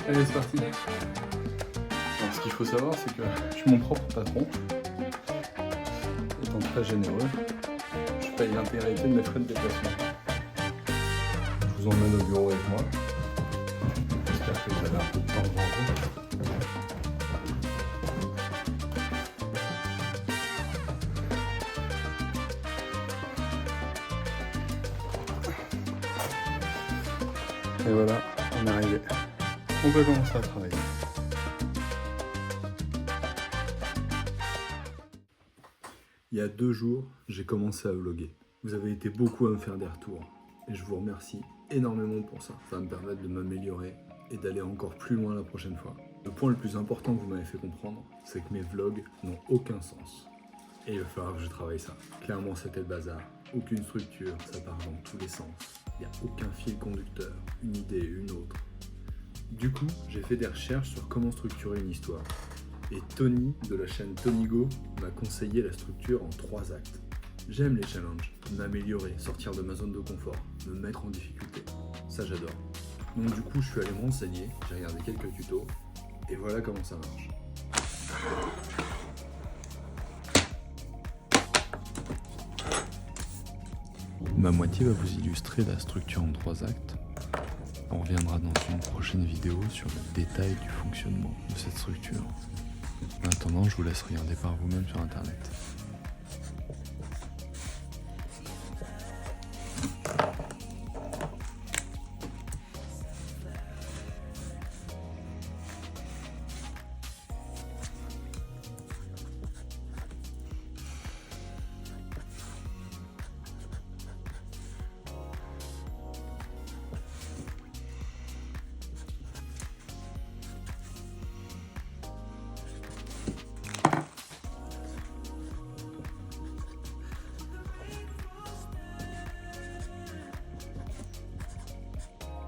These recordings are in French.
Allez, c'est parti. Alors, ce qu'il faut savoir, c'est que je suis mon propre patron. Étant très généreux, je paye l'intégralité de mes frais de déplacement. Je vous emmène au bureau avec moi. J'espère que vous avez un peu de temps devant vous. Et voilà, on est arrivé. On peut commencer à travailler. Il y a 2 jours, j'ai commencé à vlogger. Vous avez été beaucoup à me faire des retours. Et je vous remercie énormément pour ça. Ça va me permettre de m'améliorer et d'aller encore plus loin la prochaine fois. Le point le plus important que vous m'avez fait comprendre, c'est que mes vlogs n'ont aucun sens. Et il va falloir que je travaille ça. Clairement, c'était le bazar. Aucune structure, ça part dans tous les sens. Il n'y a aucun fil conducteur, une idée, une autre. Du coup, j'ai fait des recherches sur comment structurer une histoire. Et Tony, de la chaîne Tonygo, m'a conseillé la structure en 3 actes. J'aime les challenges, m'améliorer, sortir de ma zone de confort, me mettre en difficulté. Ça, j'adore. Donc du coup, je suis allé me renseigner, j'ai regardé quelques tutos, et voilà comment ça marche. Ma moitié va vous illustrer la structure en 3 actes. On reviendra dans une prochaine vidéo sur le détail du fonctionnement de cette structure. En attendant, je vous laisse regarder par vous-même sur internet.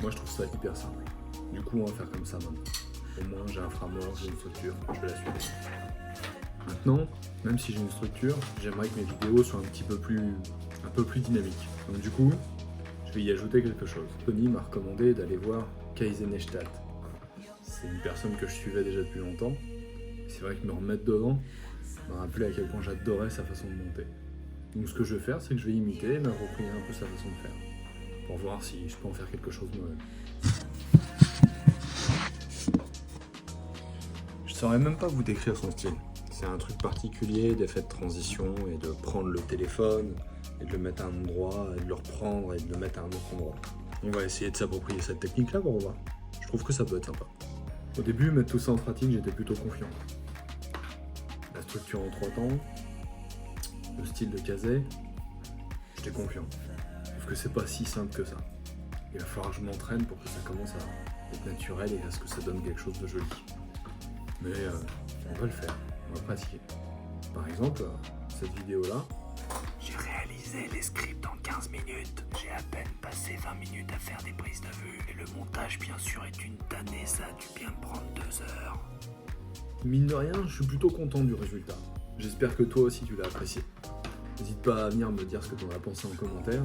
Moi je trouve ça hyper simple. Du coup on va faire comme ça maintenant. Au moins j'ai un framework, j'ai une structure, je vais la suivre. Maintenant, même si j'ai une structure, j'aimerais que mes vidéos soient un peu plus dynamiques. Donc du coup, je vais y ajouter quelque chose. Tony m'a recommandé d'aller voir Kaizen Neistat. C'est une personne que je suivais déjà depuis longtemps. C'est vrai que me remettre devant m'a rappelé à quel point j'adorais sa façon de monter. Donc ce que je vais faire, c'est que je vais imiter et m'approprier un peu sa façon de faire. Pour voir si je peux en faire quelque chose de moi-même. Je saurais même pas vous décrire son style. C'est un truc particulier d'effet de transition et de prendre le téléphone et de le mettre à un endroit et de le reprendre et de le mettre à un autre endroit. On va essayer de s'approprier cette technique-là pour voir. Je trouve que ça peut être sympa. Au début, mettre tout ça en pratique, j'étais plutôt confiant. La structure en 3 temps, le style de Kazé, j'étais confiant. Sauf que c'est pas si simple que ça. Il va falloir que je m'entraîne pour que ça commence à être naturel et à ce que ça donne quelque chose de joli. Mais on va le faire, on va pratiquer. Par exemple, cette vidéo-là, j'ai réalisé les scripts en 15 minutes. J'ai à peine passé 20 minutes à faire des prises de vue. Et le montage, bien sûr, est une tannée. Ça a dû bien me prendre 2 heures. mine de rien, je suis plutôt content du résultat. J'espère que toi aussi tu l'as apprécié. N'hésite pas à venir me dire ce que tu en as pensé en commentaire.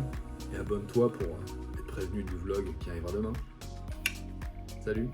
Et abonne-toi pour être prévenu du vlog qui arrivera demain. Salut!